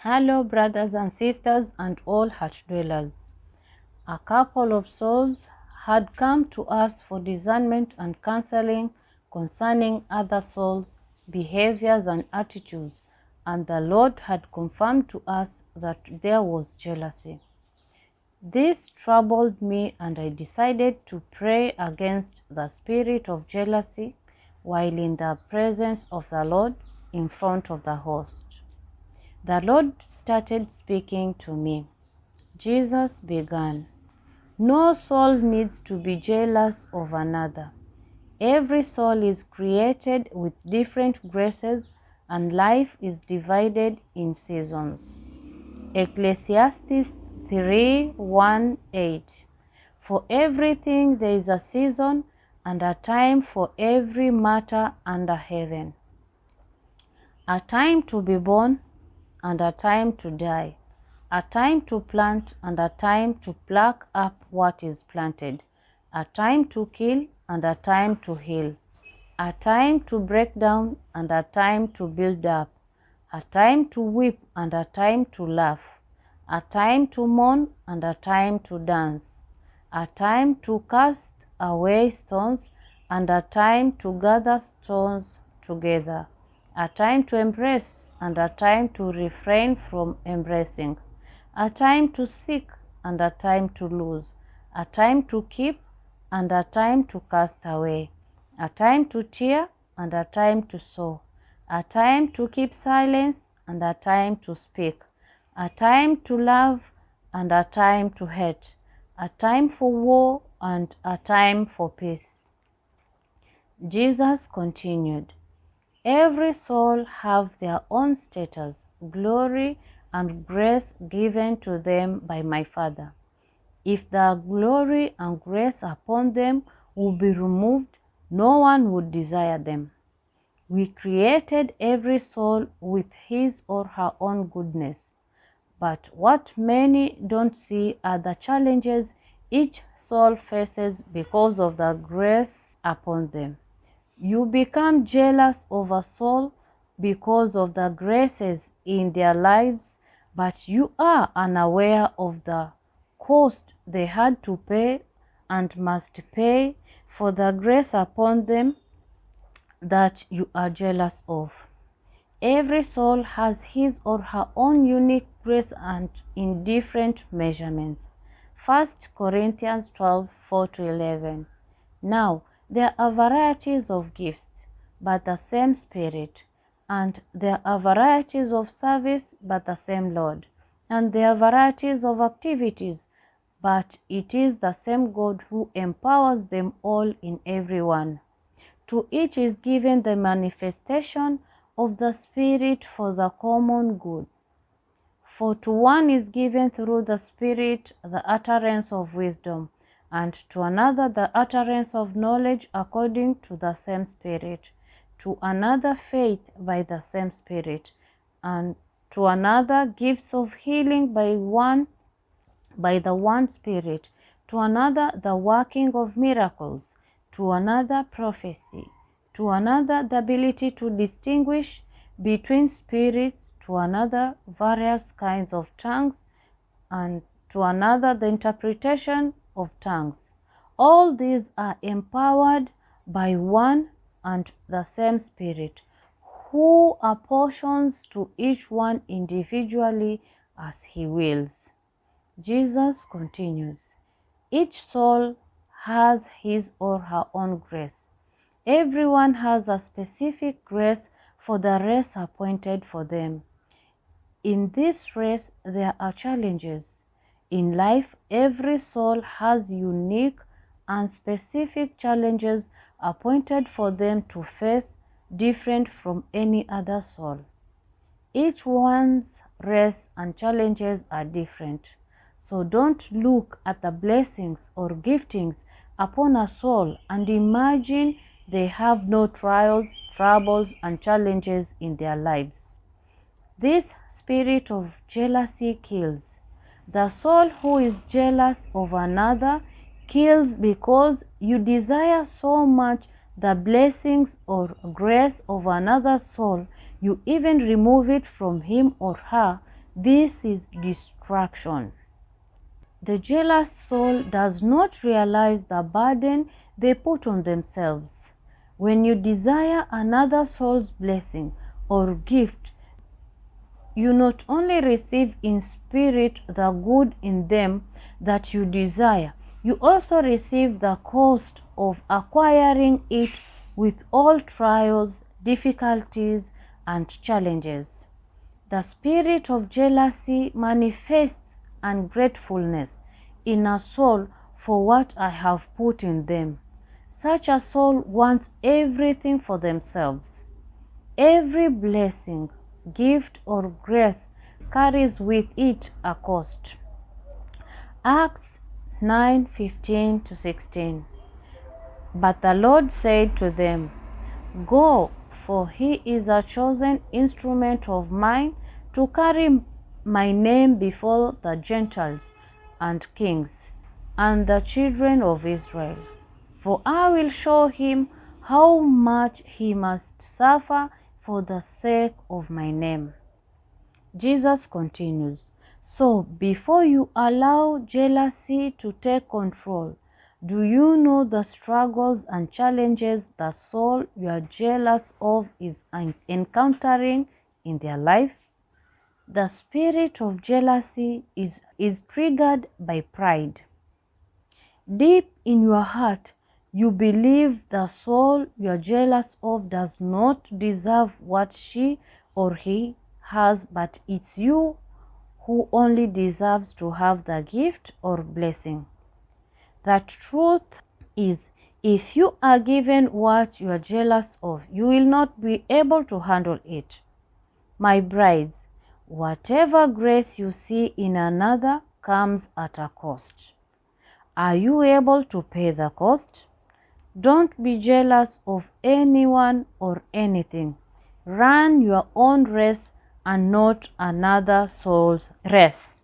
Hello, brothers and sisters, and all heart dwellers. A couple of souls had come to us for discernment and counseling concerning other souls' behaviors and attitudes, and the Lord had confirmed to us that there was jealousy. This troubled me, and I decided to pray against the spirit of jealousy while in the presence of the Lord in front of the host. The Lord started speaking to me. Jesus began, "No soul needs to be jealous of another. Every soul is created with different graces, and life is divided in seasons." Ecclesiastes 3:1-8. For everything there is a season and a time for every matter under heaven. A time to be born and a time to die, a time to plant and a time to pluck up what is planted, a time to kill and a time to heal, a time to break down and a time to build up, a time to weep and a time to laugh, a time to mourn and a time to dance, a time to cast away stones and a time to gather stones together, a time to embrace and a time to refrain from embracing, a time to seek and a time to lose, a time to keep and a time to cast away, a time to tear and a time to sow, a time to keep silence and a time to speak, a time to love and a time to hate, a time for war and a time for peace. Jesus continued, "Every soul have their own status, glory, and grace given to them by my Father. If the glory and grace upon them would be removed, no one would desire them. We created every soul with his or her own goodness. But what many don't see are the challenges each soul faces because of the grace upon them. You become jealous of a soul because of the graces in their lives, but you are unaware of the cost they had to pay and must pay for the grace upon them that you are jealous of. Every soul has his or her own unique grace and in different measurements." 1 Corinthians 12:4-11. Now, there are varieties of gifts, but the same Spirit. And there are varieties of service, but the same Lord. And there are varieties of activities, but it is the same God who empowers them all in everyone. To each is given the manifestation of the Spirit for the common good. For to one is given through the Spirit the utterance of wisdom, and to another the utterance of knowledge according to the same Spirit, to another faith by the same Spirit, and to another gifts of healing by the one Spirit, to another the working of miracles, to another prophecy, to another the ability to distinguish between spirits, to another various kinds of tongues, and to another the interpretation of tongues. All these are empowered by one and the same Spirit, who apportions to each one individually as he wills. Jesus continues, "Each soul has his or her own grace. Everyone has a specific grace for the race appointed for them. In this race there are challenges. In life, every soul has unique and specific challenges appointed for them to face, different from any other soul. Each one's race and challenges are different. So don't look at the blessings or giftings upon a soul and imagine they have no trials, troubles, and challenges in their lives. This spirit of jealousy kills. The soul who is jealous of another kills because you desire so much the blessings or grace of another soul, you even remove it from him or her This is distraction. The jealous soul does not realize the burden they put on themselves. When you desire another soul's blessing or gift, you not only receive in spirit the good in them that you desire, you also receive the cost of acquiring it with all trials, difficulties, and challenges. The spirit of jealousy manifests ungratefulness in a soul for what I have put in them. Such a soul wants everything for themselves. Every blessing, gift, or grace carries with it a cost. Acts 9:15-16. But the Lord said to them, Go, for he is a chosen instrument of mine to carry my name before the Gentiles and kings and the children of Israel. For I will show him how much he must suffer for the sake of my name. Jesus continues, so before you allow jealousy to take control, do you know the struggles and challenges the soul you are jealous of is encountering in their life? The spirit of jealousy is triggered by pride. Deep in your heart, you believe the soul you are jealous of does not deserve what she or he has, but it's you who only deserves to have the gift or blessing. The truth is, if you are given what you are jealous of, you will not be able to handle it. My brides, whatever grace you see in another comes at a cost. Are you able to pay the cost? Don't be jealous of anyone or anything. Run your own race and not another soul's race.